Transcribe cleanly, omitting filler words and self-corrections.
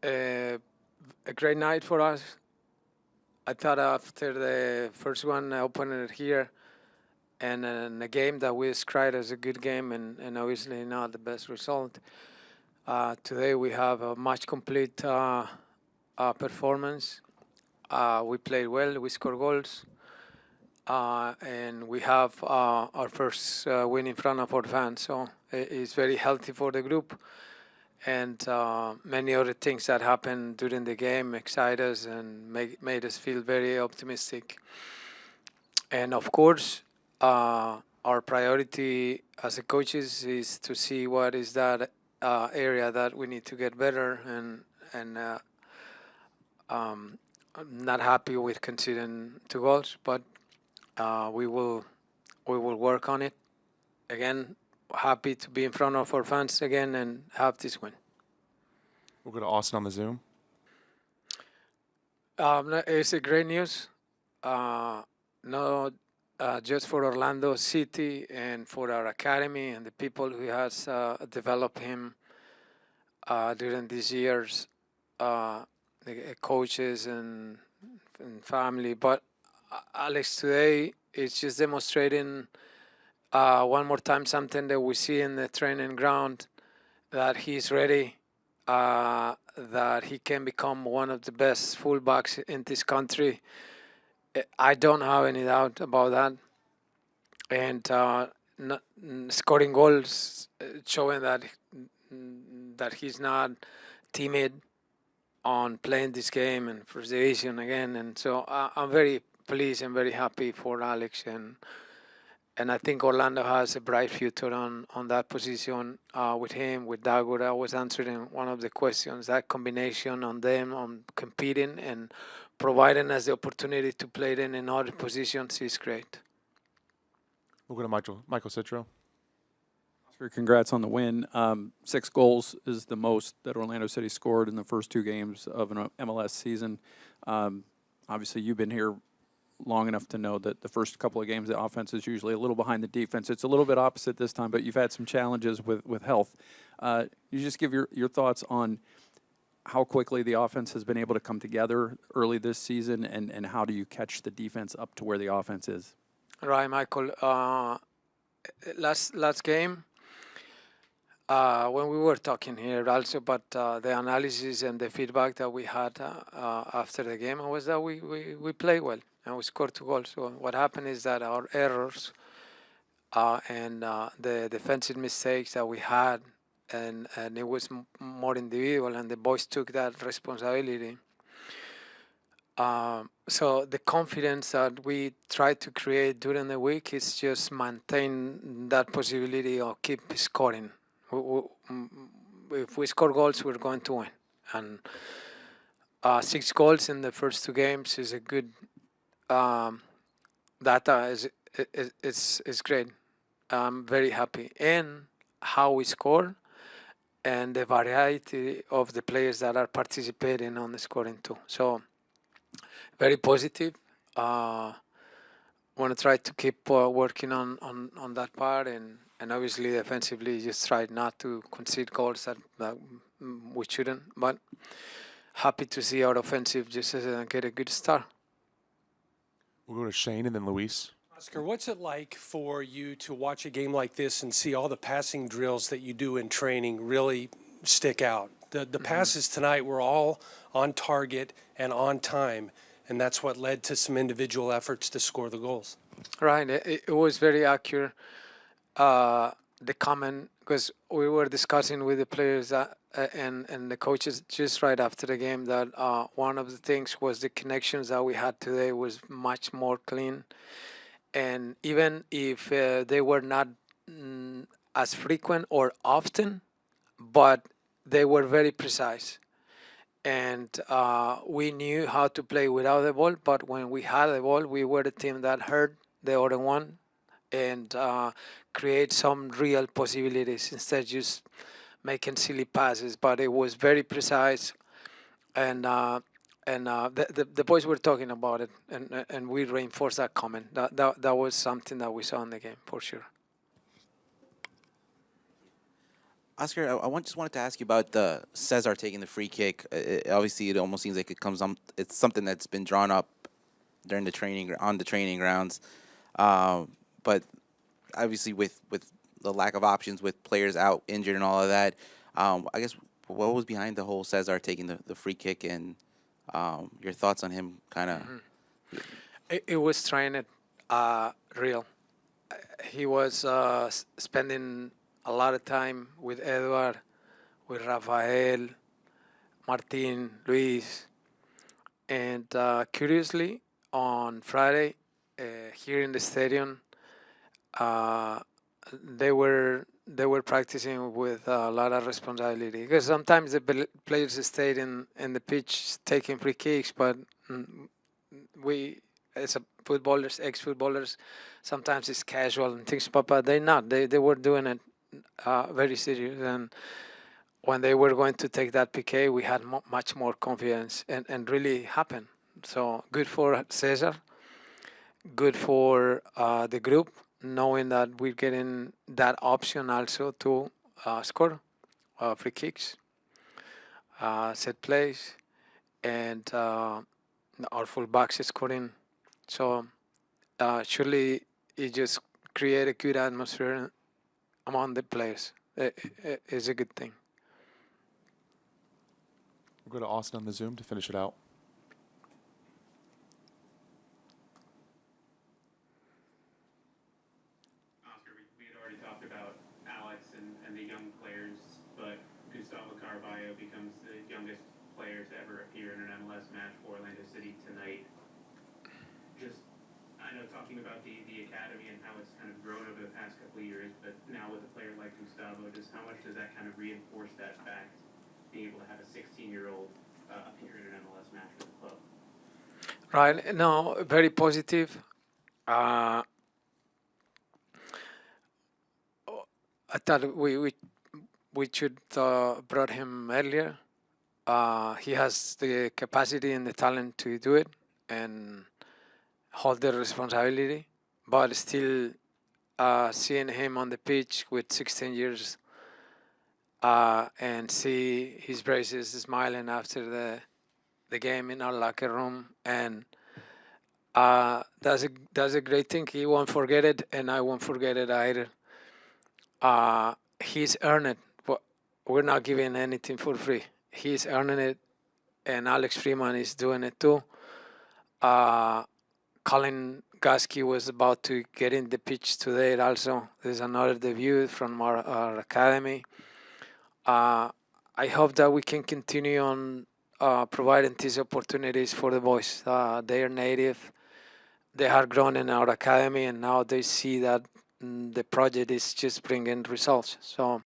Uh, a great night for us. I thought after the first one opener here and a game that we described as a good game and obviously not the best result. Today we have a much complete performance. We played well, we scored goals, and we have our first win in front of our fans. So it's very healthy for the group. And many other things that happened during the game excite us and made us feel very optimistic. And of course, our priority as a coaches is to see what is that area that we need to get better. And I'm not happy with conceding 2 goals, but we will work on it. Again, happy to be in front of our fans again and have this win. We'll go to Austin on the Zoom. It's a great news. No, just for Orlando City and for our academy and the people who has developed him during these years, the coaches and family. But Alex, today is just demonstrating one more time something that we see in the training ground, that he's ready, that he can become one of the best fullbacks in this country. I don't have any doubt about that. And scoring goals, showing that he's not timid on playing this game and for the division again. And so I'm very pleased and very happy for Alex, and I think Orlando has a bright future on that position with him, with Dagur. I was answering one of the questions. That combination on them, on competing and providing us the opportunity to play them in other positions is great. We'll go to Michael Citro. Oscar, congrats on the win. 6 goals is the most that Orlando City scored in the first 2 games of an MLS season. Obviously, you've been here long enough to know that the first couple of games, the offense is usually a little behind the defense. It's a little bit opposite this time, but you've had some challenges with health. You just give your thoughts on how quickly the offense has been able to come together early this season, and how do you catch the defense up to where the offense is? Right, Michael. Last game, when we were talking here also, but the analysis and the feedback that we had after the game was that we played well and we scored 2 goals. So what happened is that our errors and the defensive mistakes that we had, and it was more individual, and the boys took that responsibility. So the confidence that we try to create during the week is just maintain that possibility of keep scoring. If we score goals, we're going to win. And 6 goals in the first 2 games is a good data. Is great. I'm very happy. And how we score and the variety of the players that are participating on the scoring too. So very positive. Want to try to keep working on that part, and obviously defensively just try not to concede goals that we shouldn't. But happy to see our offensive just get a good start. We'll go to Shane and then Luis. Oscar, what's it like for you to watch a game like this and see all the passing drills that you do in training really stick out? The passes tonight were all on target and on time, and that's what led to some individual efforts to score the goals. Right, it was very accurate. The comment, because we were discussing with the players and the coaches just right after the game, that one of the things was the connections that we had today was much more clean. And even if they were not as frequent or often, but they were very precise. And we knew how to play without the ball, but when we had the ball, we were the team that hurt the other one and create some real possibilities instead of just making silly passes. But it was very precise, and the boys were talking about it, and we reinforced that comment. That was something that we saw in the game for sure. Oscar, just wanted to ask you about the Cesar taking the free kick. Obviously, it almost seems like it comes on. It's something that's been drawn up during the training on the training grounds, but obviously with the lack of options, with players out injured and all of that, I guess what was behind the whole Cesar taking the free kick, and your thoughts on him kind of. It was trained real. He was spending a lot of time with Edward, with Rafael, Martin, Luis, and curiously, on Friday, here in the stadium, uh, they were practicing with a lot of responsibility, because sometimes the players stayed in the pitch taking free kicks, but we as a footballers, ex-footballers, sometimes it's casual and things, but they're not. They were doing it very serious, and when they were going to take that PK, we had much more confidence, and really happened. So good for Cesar, good for the group, knowing that we're getting that option also to score free kicks, set plays, and our fullbacks scoring. So surely it just create a good atmosphere among the players. It's a good thing. We'll go to Austin on the Zoom to finish it out. Oscar, we had already talked about Alex and the young players, but Gustavo Carballo becomes the youngest player to ever appear in an MLS match for Orlando City tonight. Just, I know talking about the academy and how it's kind of grown over the past couple of years, but now with a player like Gustavo, just how much does that kind of reinforce that fact, being able to have a 16-year-old appear in an MLS match for the club? Right. No, very positive. I thought we should brought him earlier. He has the capacity and the talent to do it and hold the responsibility, but still seeing him on the pitch with 16 years and see his braces smiling after the game in our locker room, and that's a great thing. He won't forget it, and I won't forget it either. He's earned it. We're not giving anything for free. He's earning it, and Alex Freeman is doing it too. Colin Gasky was about to get in the pitch today also. There's another debut from our academy. I hope that we can continue on providing these opportunities for the boys. They are native. They are grown in our academy, and now they see that the project is just bringing results. So